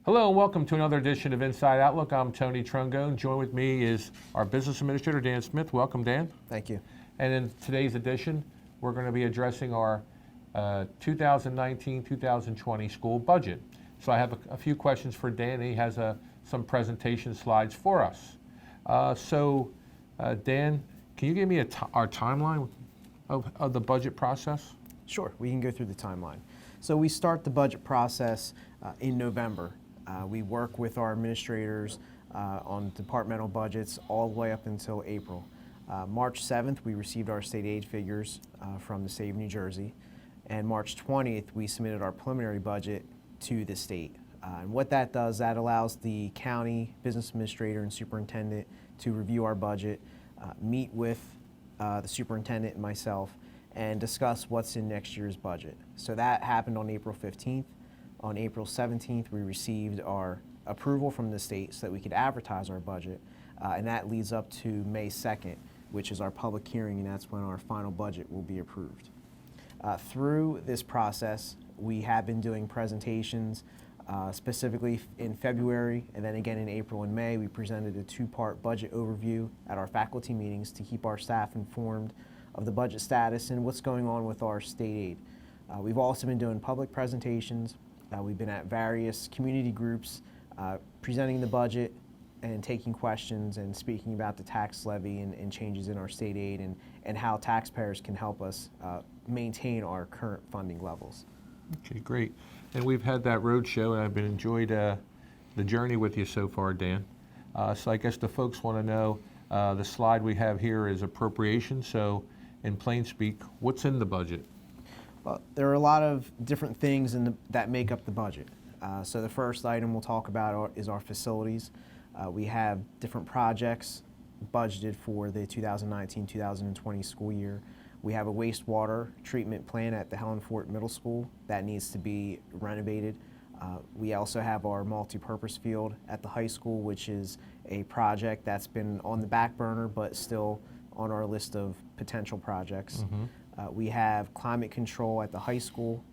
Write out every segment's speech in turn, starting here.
Hello and welcome to another edition of Inside Outlook. I'm Tony Trungone. Joined with me is our Business Administrator, Dan Smith. Welcome, Dan. Thank you. And in today's edition, we're going to be addressing our 2019-2020 school budget. So I have a few questions for Dan. He has some presentation slides for us. Dan, can you give me our timeline of the budget process? Sure, we can go through the timeline. So we start the budget process in November. We work with our administrators on departmental budgets all the way up until April. March 7th, we received our state aid figures from the state of New Jersey, and March 20th, we submitted our preliminary budget to the state. And what that does, that allows the county business administrator and superintendent to review our budget, meet with the superintendent and myself, and discuss what's in next year's budget. So that happened on April 15th. On April 17th, we received our approval from the state so that we could advertise our budget, and that leads up to May 2nd, which is our public hearing, and that's when our final budget will be approved. Through this process, we have been doing presentations, specifically in February, and then again in April and May. We presented a two-part budget overview at our faculty meetings to keep our staff informed of the budget status and what's going on with our state aid. We've also been doing public presentations. We've been at various community groups presenting the budget and taking questions and speaking about the tax levy and changes in our state aid and how taxpayers can help us maintain our current funding levels. Okay, great. And we've had that road show, and I've been enjoyed the journey with you so far, Dan. So I guess the folks want to know, the slide we have here is appropriation. So in plain speak, what's in the budget? Well, there are a lot of different things that make up the budget. So the first item we'll talk about is our facilities. We have different projects budgeted for the 2019-2020 school year. We have a wastewater treatment plant at the Helen Fort Middle School that needs to be renovated. We also have our multi-purpose field at the high school, which is a project that's been on the back burner but still on our list of potential projects. Mm-hmm. We have climate control at the high school.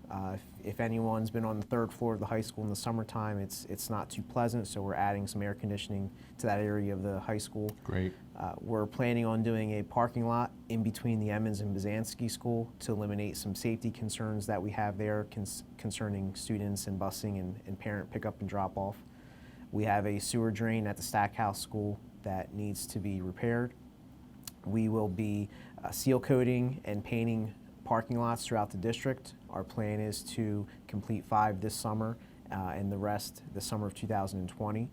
If anyone's been on the third floor of the high school in the summertime, it's not too pleasant, so we're adding some air conditioning to that area of the high school. Great. We're planning on doing a parking lot in between the Emmons and Byzanski School to eliminate some safety concerns that we have there concerning students and busing and parent pickup and drop off. We have a sewer drain at the Stackhouse School that needs to be repaired. We will be seal coating and painting parking lots throughout the district. Our plan is to complete 5 this summer and the rest the summer of 2020.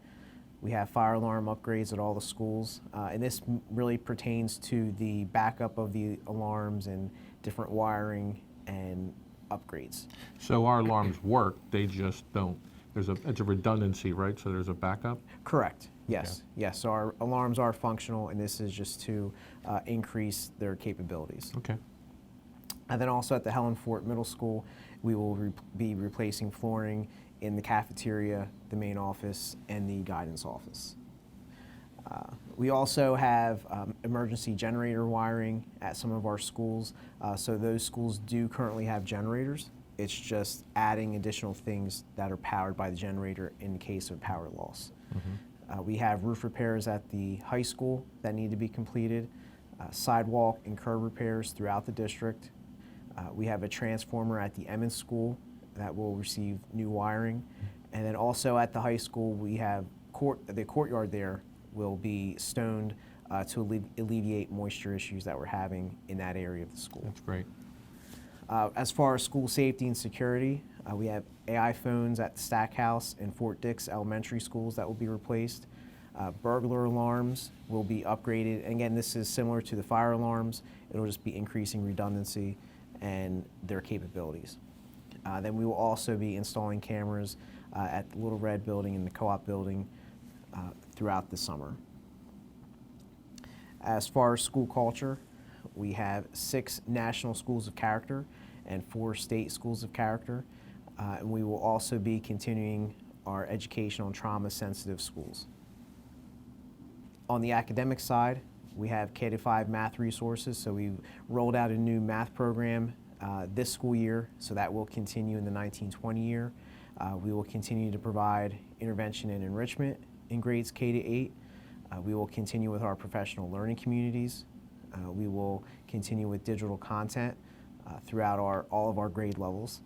We have fire alarm upgrades at all the schools, and this really pertains to the backup of the alarms and different wiring and upgrades. So our alarms work, they just don't. It's a redundancy, right? So there's a backup? Correct. Yes. Okay. Yes. So our alarms are functional, and this is just to increase their capabilities. Okay. And then also at the Helen Fort Middle School, we will be replacing flooring in the cafeteria, the main office, and the guidance office. We also have emergency generator wiring at some of our schools. So those schools do currently have generators. It's just adding additional things that are powered by the generator in case of power loss. Mm-hmm. We have roof repairs at the high school that need to be completed, sidewalk and curb repairs throughout the district. We have a transformer at the Emmons School that will receive new wiring. And then also at the high school, we have the courtyard there will be stoned to alleviate moisture issues that we're having in that area of the school. That's great. As far as school safety and security, we have AI phones at the Stackhouse and Fort Dix elementary schools that will be replaced. Burglar alarms will be upgraded. And again, this is similar to the fire alarms. It'll just be increasing redundancy and their capabilities. Then we will also be installing cameras at the Little Red building and the Co-op building throughout the summer. As far as school culture, we have 6 national schools of character and 4 state schools of character. And we will also be continuing our educational and trauma-sensitive schools. On the academic side, we have K-5 math resources. So we rolled out a new math program this school year, so that will continue in the 1920 year. We will continue to provide intervention and enrichment in grades K to 8. We will continue with our professional learning communities. We will continue with digital content throughout all of our grade levels.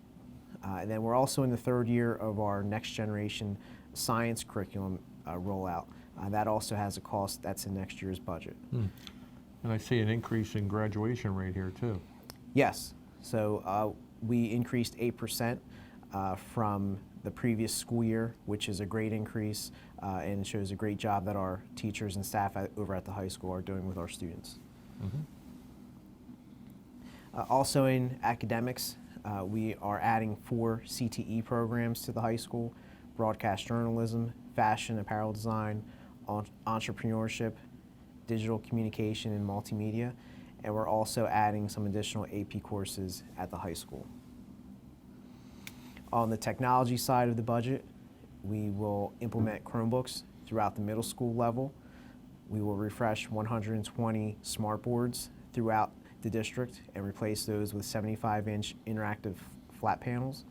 And then we're also in the third year of our next generation science curriculum rollout. That also has a cost that's in next year's budget. And I see an increase in graduation rate here too. Yes, so we increased 8% from the previous school year, which is a great increase and shows a great job that our teachers and staff over at the high school are doing with our students. Also in academics, we are adding 4 CTE programs to the high school: broadcast journalism, fashion apparel design, entrepreneurship, digital communication, and multimedia. And we're also adding some additional AP courses at the high school. On the technology side of the budget, we will implement Chromebooks throughout the middle school level. We will refresh 120 smart boards throughout the district and replace those with 75-inch interactive flat panels.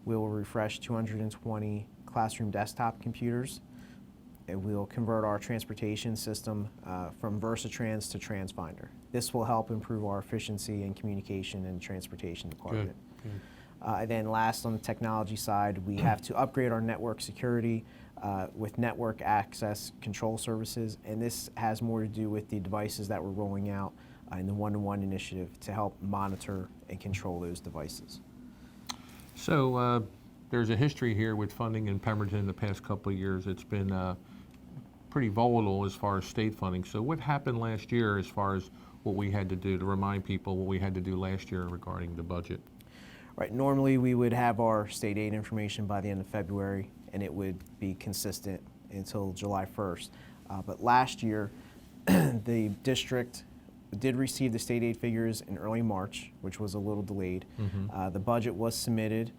We will refresh 220 classroom desktop computers, and we will convert our transportation system from Versatrans to TransFinder. This will help improve our efficiency in communication and transportation department. Good. And then last, on the technology side, we have to upgrade our network security with network access control services, and this has more to do with the devices that we're rolling out in the one-to-one initiative to help monitor and control those devices. So there's a history here with funding in Pemberton in the past couple of years. It's been pretty volatile as far as state funding. So what happened last year as far as what we had to do to remind people what we had to do last year regarding the budget? Right, normally we would have our state aid information by the end of February, and it would be consistent until July 1st. But last year, the district did receive the state aid figures in early March, which was a little delayed. The budget was submitted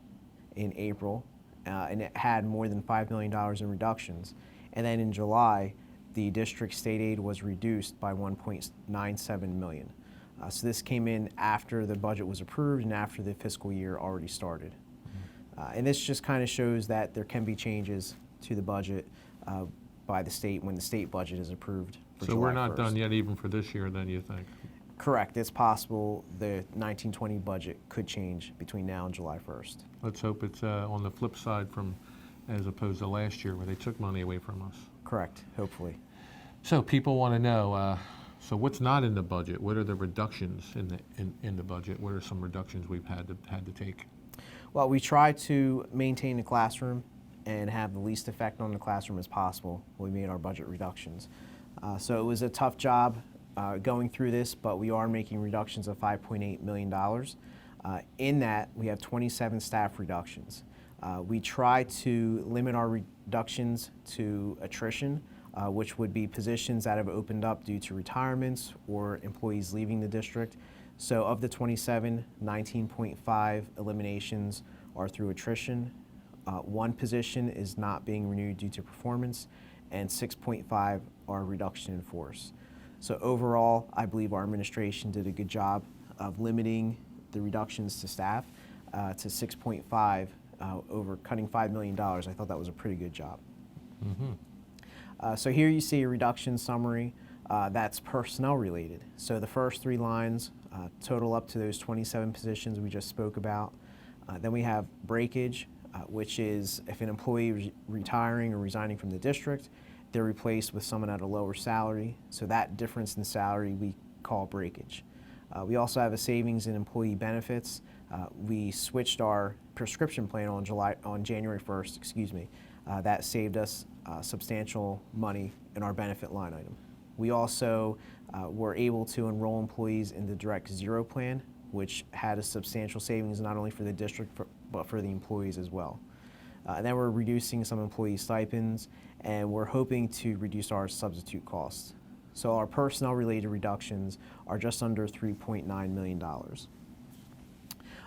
in April, and it had more than $5 million in reductions. And then in July, the district state aid was reduced by $1.97 million. So this came in after the budget was approved and after the fiscal year already started. And this just kind of shows that there can be changes to the budget by the state when the state budget is approved for So July we're not 1st. done yet even for this year then, you think? Correct. It's possible the 1920 budget could change between now and July 1st. Let's hope it's on the flip side from as opposed to last year where they took money away from us. Correct, hopefully. So people want to know, so what's not in the budget? What are the reductions in the budget? What are some reductions we've had to take? Well, we try to maintain the classroom and have the least effect on the classroom as possible when we made our budget reductions. So it was a tough job going through this, but we are making reductions of $5.8 million. In that, we have 27 staff reductions. We try to limit our reductions to attrition, which would be positions that have opened up due to retirements or employees leaving the district. So of the 27, 19.5 eliminations are through attrition. 1 position is not being renewed due to performance, and 6.5 are reduction in force. So overall, I believe our administration did a good job of limiting the reductions to staff to 6.5 over cutting $5 million. I thought that was a pretty good job. So here you see a reduction summary that's personnel related. So the first 3 lines total up to those 27 positions we just spoke about. Then we have breakage, which is if an employee is retiring or resigning from the district, they're replaced with someone at a lower salary. So that difference in salary we call breakage. We also have a savings in employee benefits. We switched our prescription plan on January 1st, excuse me. That saved us substantial money in our benefit line item. We also were able to enroll employees in the Direct Zero plan, which had a substantial savings not only for the district but for the employees as well. And then we're reducing some employee stipends, and we're hoping to reduce our substitute costs. So our personnel-related reductions are just under $3.9 million.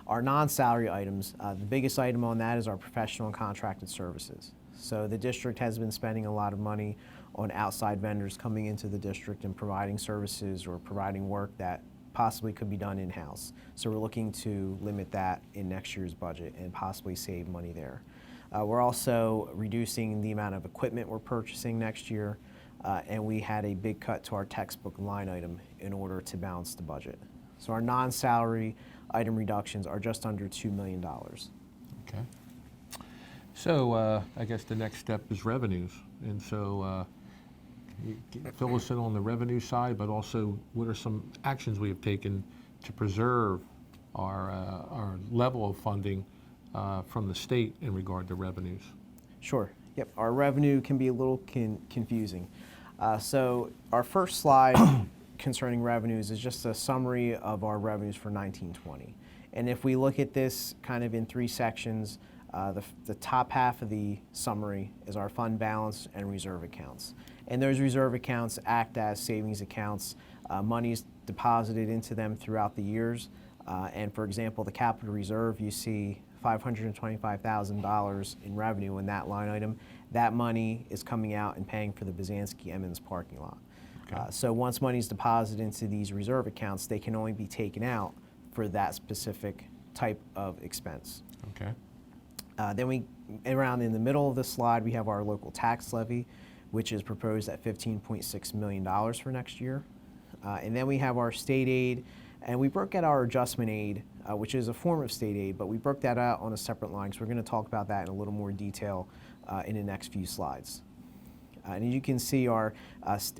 Our non-salary items, the biggest item on that is our professional and contracted services. So the district has been spending a lot of money on outside vendors coming into the district and providing services or providing work that possibly could be done in-house. So we're looking to limit that in next year's budget and possibly save money there. We're also reducing the amount of equipment we're purchasing next year, and we had a big cut to our textbook line item in order to balance the budget. So our non-salary item reductions are just under $2 million. Okay. So I guess the next step is revenues. And so fill us in on the revenue side, but also what are some actions we have taken to preserve our level of funding from the state in regard to revenues? Sure. Yep. Our revenue can be a little confusing. So our first slide concerning revenues is just a summary of our revenues for 1920. And if we look at this kind of in three sections, the top half of the summary is our fund balance and reserve accounts. And those reserve accounts act as savings accounts. Money is deposited into them throughout the years. And for example, the capital reserve, you see $525,000 in revenue in that line item. That money is coming out and paying for the Byzanski-Emmons parking lot. Okay. So once money is deposited into these reserve accounts, they can only be taken out for that specific type of expense. Okay. Then around in the middle of the slide, we have our local tax levy, which is proposed at $15.6 million for next year. And then we have our state aid, and we broke out our adjustment aid, which is a form of state aid, but we broke that out on a separate line, so we're going to talk about that in a little more detail in the next few slides. And as you can see, our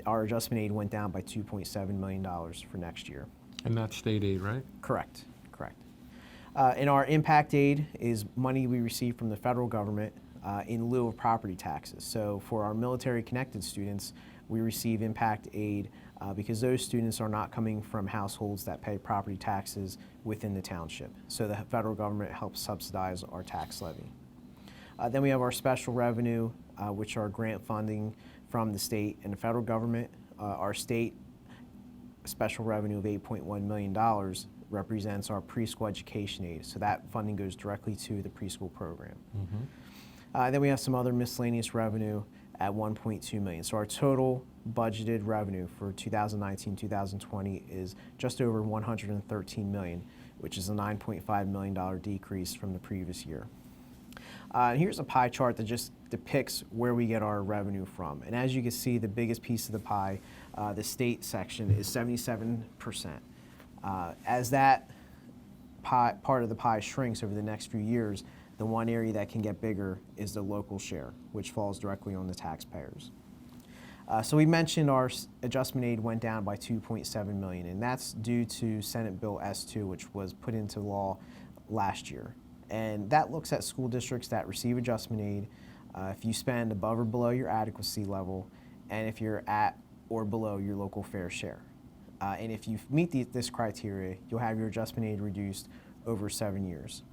adjustment aid went down by $2.7 million for next year. And that's state aid, right? Correct. And our impact aid is money we receive from the federal government in lieu of property taxes. So for our military-connected students, we receive impact aid because those students are not coming from households that pay property taxes within the township. So the federal government helps subsidize our tax levy. Then we have our special revenue, which are grant funding from the state and the federal government. Our state special revenue of $8.1 million represents our preschool education aid. So that funding goes directly to the preschool program. Mm-hmm. Then we have some other miscellaneous revenue at $1.2 million. So our total budgeted revenue for 2019-2020 is just over $113 million, which is a $9.5 million decrease from the previous year. Here's a pie chart that just depicts where we get our revenue from. And as you can see, the biggest piece of the pie, the state section, is 77%. As that part of the pie shrinks over the next few years, the one area that can get bigger is the local share, which falls directly on the taxpayers. So we mentioned our adjustment aid went down by $2.7 million, and that's due to Senate Bill S-2, which was put into law last year. And that looks at school districts that receive adjustment aid if you spend above or below your adequacy level, and if you're at or below your local fair share. And if you meet this criteria, you'll have your adjustment aid reduced over 7 years.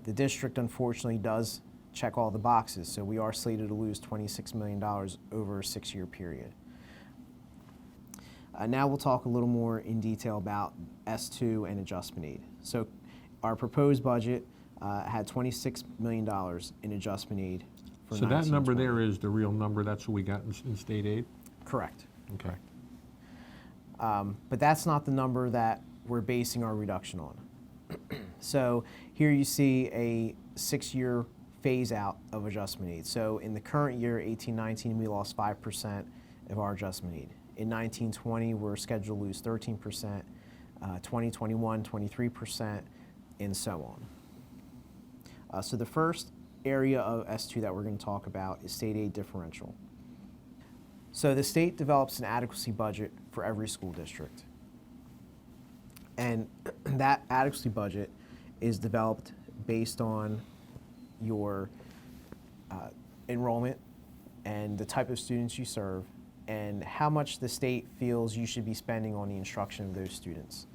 The district, unfortunately, does check all the boxes, so we are slated to lose $26 million over a 6-year period. Now we'll talk a little more in detail about S-2 and adjustment aid. So our proposed budget had $26 million in adjustment aid for So that number 19-20. there is the real number, that's what we got in state aid? Correct. Okay. But that's not the number that we're basing our reduction on. So here you see a 6-year phase out of adjustment aid. So in the current year, 18-19, we lost 5% of our adjustment aid. In 19-20, we're scheduled to lose 13%, 20-21, 23%, and so on. So the first area of S-2 that we're going to talk about is state aid differential. So the state develops an adequacy budget for every school district. And that adequacy budget is developed based on your enrollment and the type of students you serve and how much the state feels you should be spending on the instruction of those students.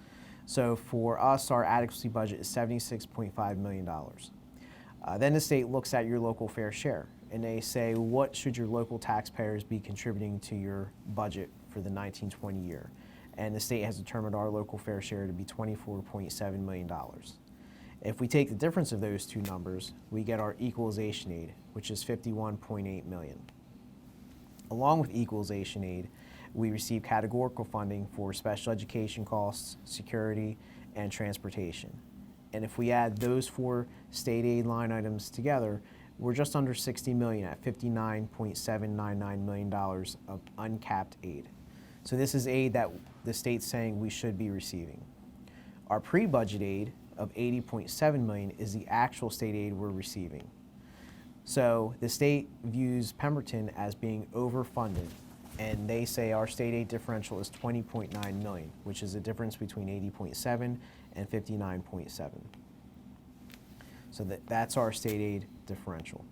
So for us, our adequacy budget is $76.5 million. Then the state looks at your local fair share and they say, what should your local taxpayers be contributing to your budget for the 19-20 year? And the state has determined our local fair share to be $24.7 million. If we take the difference of those two numbers, we get our equalization aid, which is $51.8 million. Along with equalization aid, we receive categorical funding for special education costs, security, and transportation. And if we add those 4 state aid line items together, we're just under $60 million at $59.799 million of uncapped aid. So this is aid that the state's saying we should be receiving. Our pre-budget aid of $80.7 million is the actual state aid we're receiving. So the state views Pemberton as being overfunded, and they say our state aid differential is $20.9 million, which is a difference between 80.7 and 59.7. So that's our state aid differential.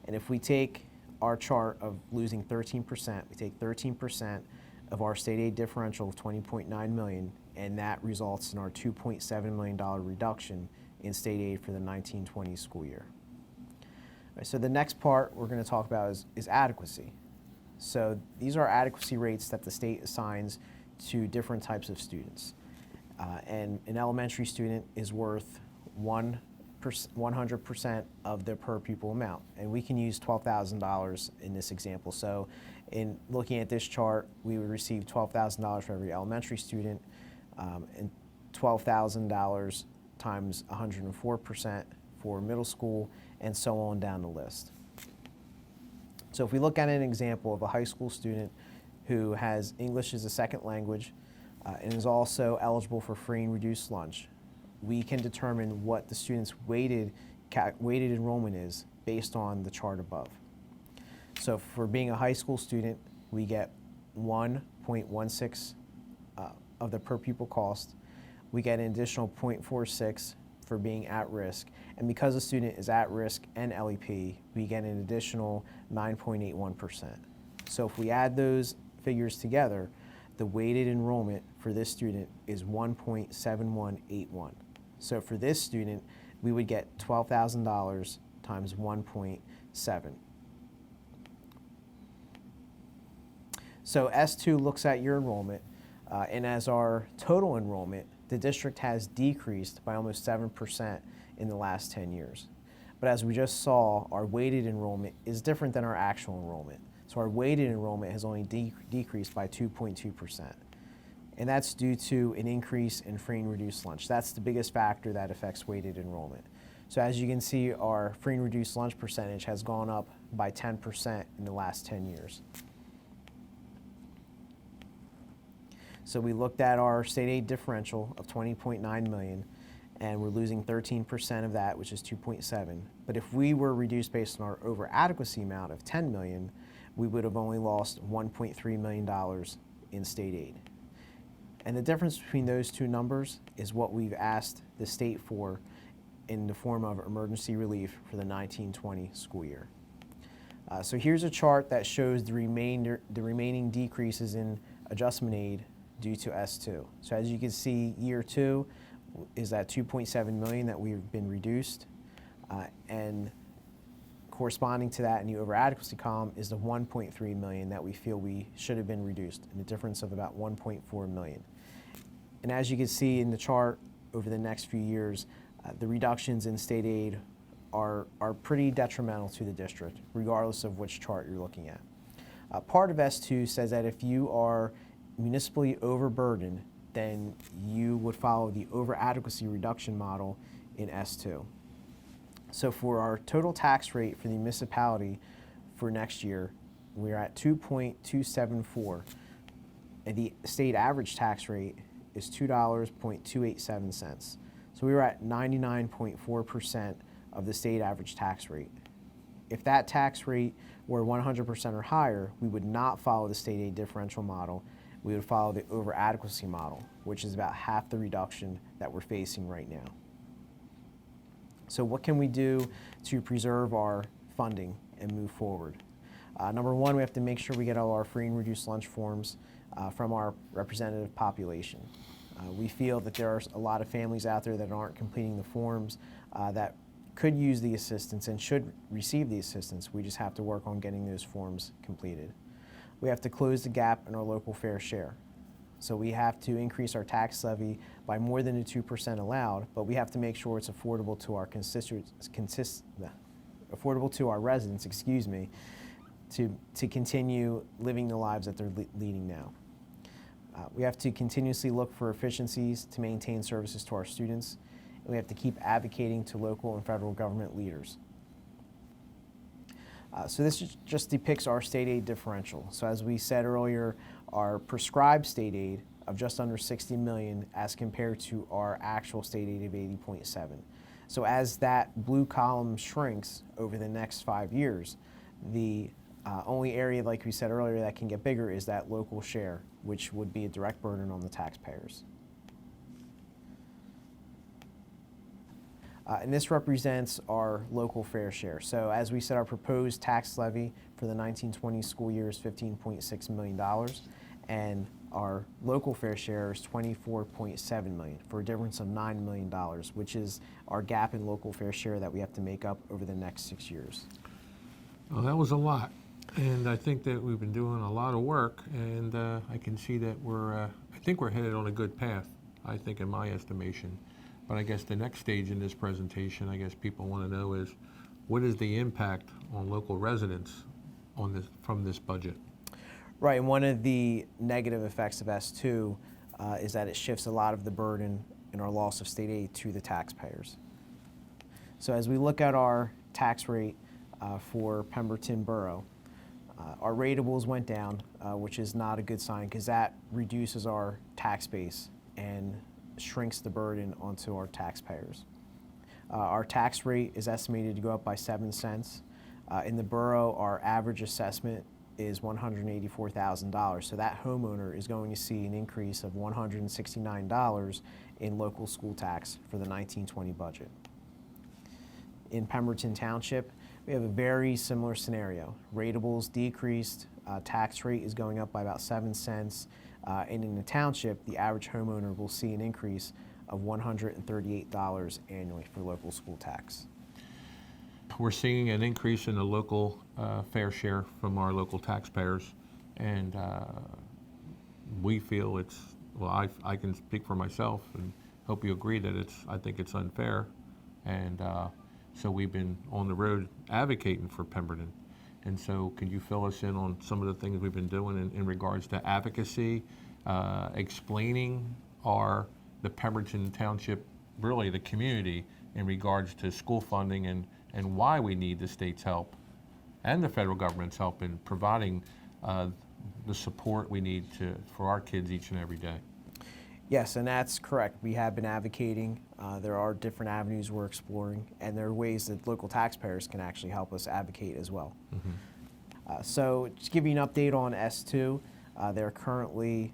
And if we take our chart of losing 13%, we take 13% of our state aid differential of $20.9 million, and that results in our $2.7 million reduction in state aid for the 1920 school year. All right, so the next part we're going to talk about is adequacy. So these are adequacy rates that the state assigns to different types of students. And an elementary student is worth 100% of the per pupil amount. And we can use $12,000 in this example. So in looking at this chart, we would receive $12,000 for every elementary student, and $12,000 times 104% for middle school, and so on down the list. So if we look at an example of a high school student who has English as a second language and is also eligible for free and reduced lunch, we can determine what the student's weighted enrollment is based on the chart above. So for being a high school student, we get 1.16 of the per pupil cost. We get an additional 0.46 for being at risk. And because the student is at risk and LEP, we get an additional 9.81%. So if we add those figures together, the weighted enrollment for this student is 1.7181. So for this student, we would get $12,000 times 1.7. So S-2 looks at your enrollment, and as our total enrollment, the district has decreased by almost 7% in the last 10 years. But as we just saw, our weighted enrollment is different than our actual enrollment. So our weighted enrollment has only decreased by 2.2%. And that's due to an increase in free and reduced lunch. That's the biggest factor that affects weighted enrollment. So as you can see, our free and reduced lunch percentage has gone up by 10% in the last 10 years. So we looked at our state aid differential of $20.9 million, and we're losing 13% of that, which is 2.7. But if we were reduced based on our over adequacy amount of $10 million, we would have only lost $1.3 million in state aid. And the difference between those two numbers is what we've asked the state for in the form of emergency relief for the 1920 school year. So here's a chart that shows the remaining decreases in adjustment aid due to S-2. So as you can see, year 2 is that $2.7 million that we've been reduced, and corresponding to that in the over adequacy column is the $1.3 million that we feel we should have been reduced, and a difference of about $1.4 million. And as you can see in the chart over the next few years, the reductions in state aid are pretty detrimental to the district, regardless of which chart you're looking at. Part of S-2 says that if you are municipally overburdened, then you would follow the over adequacy reduction model in S-2. So for our total tax rate for the municipality for next year, we're at 2.274, and the state average tax rate is $2.287. So we were at 99.4% of the state average tax rate. If that tax rate were 100% or higher, we would not follow the state aid differential model. We would follow the over adequacy model, which is about half the reduction that we're facing right now. So what can we do to preserve our funding and move forward? Number one, we have to make sure we get all our free and reduced lunch forms from our representative population. We feel that there are a lot of families out there that aren't completing the forms that could use the assistance and should receive the assistance. We just have to work on getting those forms completed. We have to close the gap in our local fair share. So we have to increase our tax levy by more than the 2% allowed, but we have to make sure it's affordable to our affordable to our residents, to continue living the lives that they're leading now. We have to continuously look for efficiencies to maintain services to our students, and we have to keep advocating to local and federal government leaders. So this just depicts our state aid differential. So as we said earlier, our prescribed state aid of just under 60 million as compared to our actual state aid of 80.7. So as that blue column shrinks over the next 5 years, the only area, like we said earlier, that can get bigger is that local share, which would be a direct burden on the taxpayers. And this represents our local fair share. So as we said, our proposed tax levy for the 1920 school year is $15.6 million, and our local fair share is $24.7 million, for a difference of $9 million, which is our gap in local fair share that we have to make up over the next 6 years. Well, that was a lot, and I think that we've been doing a lot of work, and I can see that I think we're headed on a good path, I think, in my estimation. But I guess the next stage in this presentation, I guess people want to know is, what is the impact on local residents from this budget? Right, and one of the negative effects of S-2 is that it shifts a lot of the burden in our loss of state aid to the taxpayers. So as we look at our tax rate for Pemberton Borough, our ratables went down, which is not a good sign because that reduces our tax base and shrinks the burden onto our taxpayers. Our tax rate is estimated to go up by 7 cents. In the borough, our average assessment is $184,000. So that homeowner is going to see an increase of $169 in local school tax for the 1920 budget. In Pemberton Township, we have a very similar scenario. Ratables decreased, tax rate is going up by about 7 cents. And in the township, the average homeowner will see an increase of $138 annually for local school tax. We're seeing an increase in the local fair share from our local taxpayers, and we feel I can speak for myself and hope you agree that I think it's unfair, and so we've been on the road advocating for Pemberton. And so could you fill us in on some of the things we've been doing in regards to advocacy, explaining the Pemberton Township, really the community, in regards to school funding and why we need the state's help and the federal government's help in providing the support we need for our kids each and every day? Yes, and that's correct. We have been advocating. There are different avenues we're exploring, and there are ways that local taxpayers can actually help us advocate as well. Mm-hmm. So just to give you an update on S-2, there are currently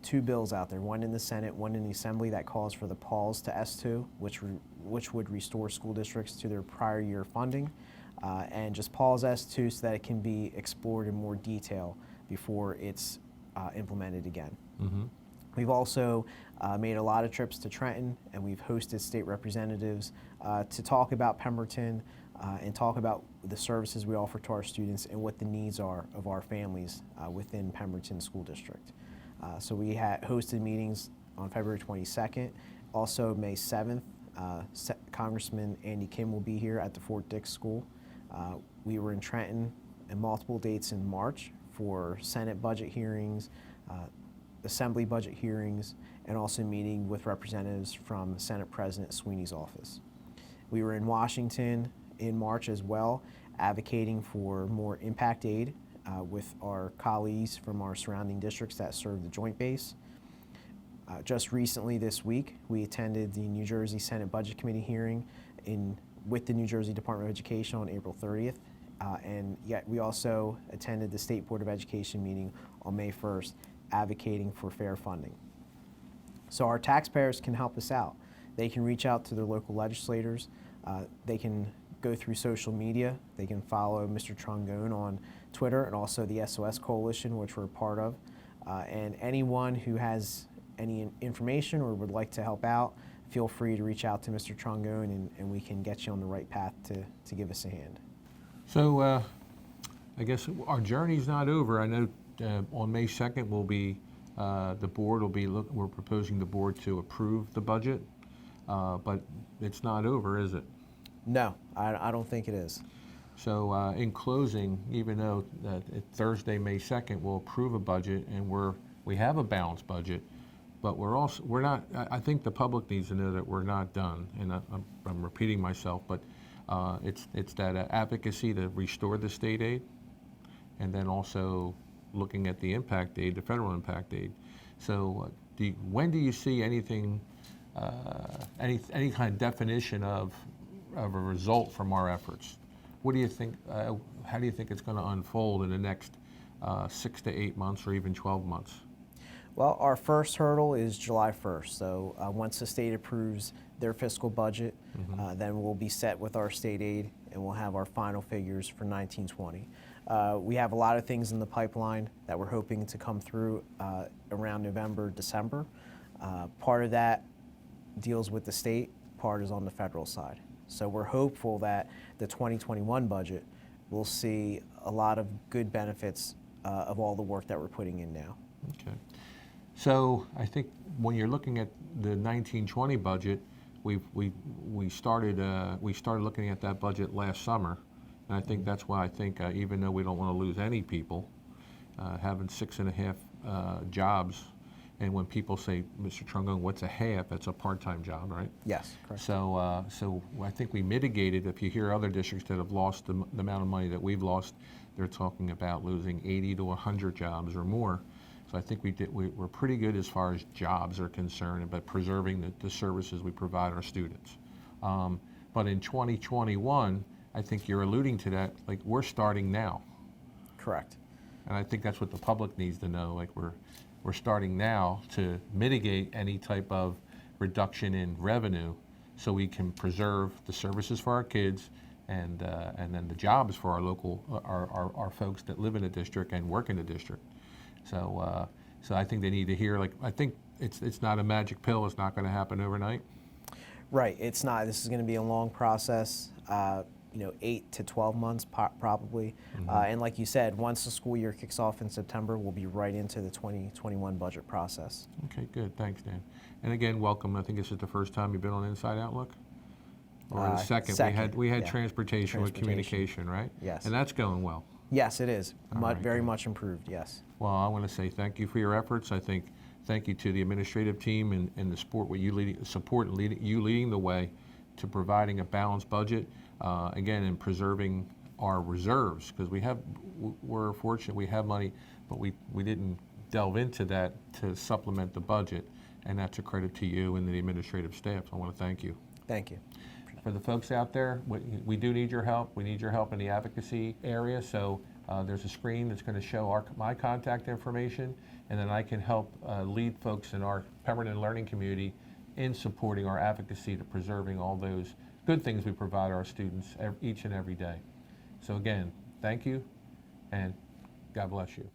2 bills out there, one in the Senate, one in the Assembly, that calls for the pause to S-2, which would restore school districts to their prior year funding, and just pause S-2 so that it can be explored in more detail before it's implemented again. Mm-hmm. We've also made a lot of trips to Trenton, and we've hosted state representatives to talk about Pemberton and talk about the services we offer to our students and what the needs are of our families within Pemberton School District. So we had hosted meetings on February 22nd. Also May 7th, Congressman Andy Kim will be here at the Fort Dix School. We were in Trenton in multiple dates in March for Senate budget hearings, Assembly budget hearings, and also meeting with representatives from Senate President Sweeney's office. We were in Washington in March as well, advocating for more impact aid with our colleagues from our surrounding districts that serve the Joint Base. Just recently this week, we attended the New Jersey Senate Budget Committee hearing with the New Jersey Department of Education on April 30th. And yet we also attended the State Board of Education meeting on May 1st, advocating for fair funding. So our taxpayers can help us out. They can reach out to their local legislators. They can go through social media. They can follow Mr. Trongone on Twitter and also the SOS Coalition, which we're a part of. And anyone who has any information or would like to help out, feel free to reach out to Mr. Trongone and we can get you on the right path to give us a hand. So I guess our journey's not over. I know on May 2nd we're proposing the board to approve the budget, but it's not over, is it? No, I don't think it is. So in closing, even though Thursday, May 2nd, we'll approve a budget and we have a balanced budget, but we're not. I think the public needs to know that we're not done, and I'm repeating myself, but It's that advocacy to restore the state aid, and then also looking at the impact aid, the federal impact aid. So when do you see anything, any kind of definition of a result from our efforts? What do you think, how do you think it's going to unfold in the next 6 to 8 months or even 12 months? Well, our first hurdle is July 1st. So once the state approves their fiscal budget, then we'll be set with our state aid and we'll have our final figures for 1920. We have a lot of things in the pipeline that we're hoping to come through around November, December. Part of that deals with the state, part is on the federal side. So we're hopeful that the 2021 budget will see a lot of good benefits of all the work that we're putting in now. Okay. So I think when you're looking at the 1920 budget, we started looking at that budget last summer, and I think that's why I think even though we don't want to lose any people, having 6.5 jobs, and when people say, Mr. Trungon, what's a half? That's a part-time job, right? Yes, correct. So, so I think we mitigated. If you hear other districts that have lost the amount of money that we've lost, they're talking about losing 80 to 100 jobs or more. So I think we're pretty good as far as jobs are concerned, but preserving the services we provide our students. But in 2021, I think you're alluding to that, like we're starting now. Correct. And I think that's what the public needs to know, like we're starting now to mitigate any type of reduction in revenue so we can preserve the services for our kids and then the jobs for our local, our folks that live in the district and work in the district. So, so I think they need to hear, like, I think it's not a magic pill. It's not going to happen overnight. Right, it's not. This is going to be a long process, 8 to 12 months probably. And like you said, once the school year kicks off in September, we'll be right into the 2021 budget process. Okay, good. Thanks, Dan. And again, welcome. I think this is the first time you've been on Inside Outlook? Or the second. We had yeah. transportation with communication, right? Yes. And that's going well. Yes, it is. right, Very good. much improved, yes. Well, I want to say thank you for your efforts. I think thank you to the administrative team and the support you leading the way to providing a balanced budget, again, and preserving our reserves, because we're fortunate we have money, but we didn't delve into that to supplement the budget, and that's a credit to you and the administrative staff. So I want to thank you. Thank you. For the folks out there, we do need your help. We need your help in the advocacy area. So there's a screen that's going to show my contact information, and then I can help lead folks in our Pemberton learning community in supporting our advocacy to preserving all those good things we provide our students each and every day. So again, thank you, and God bless you.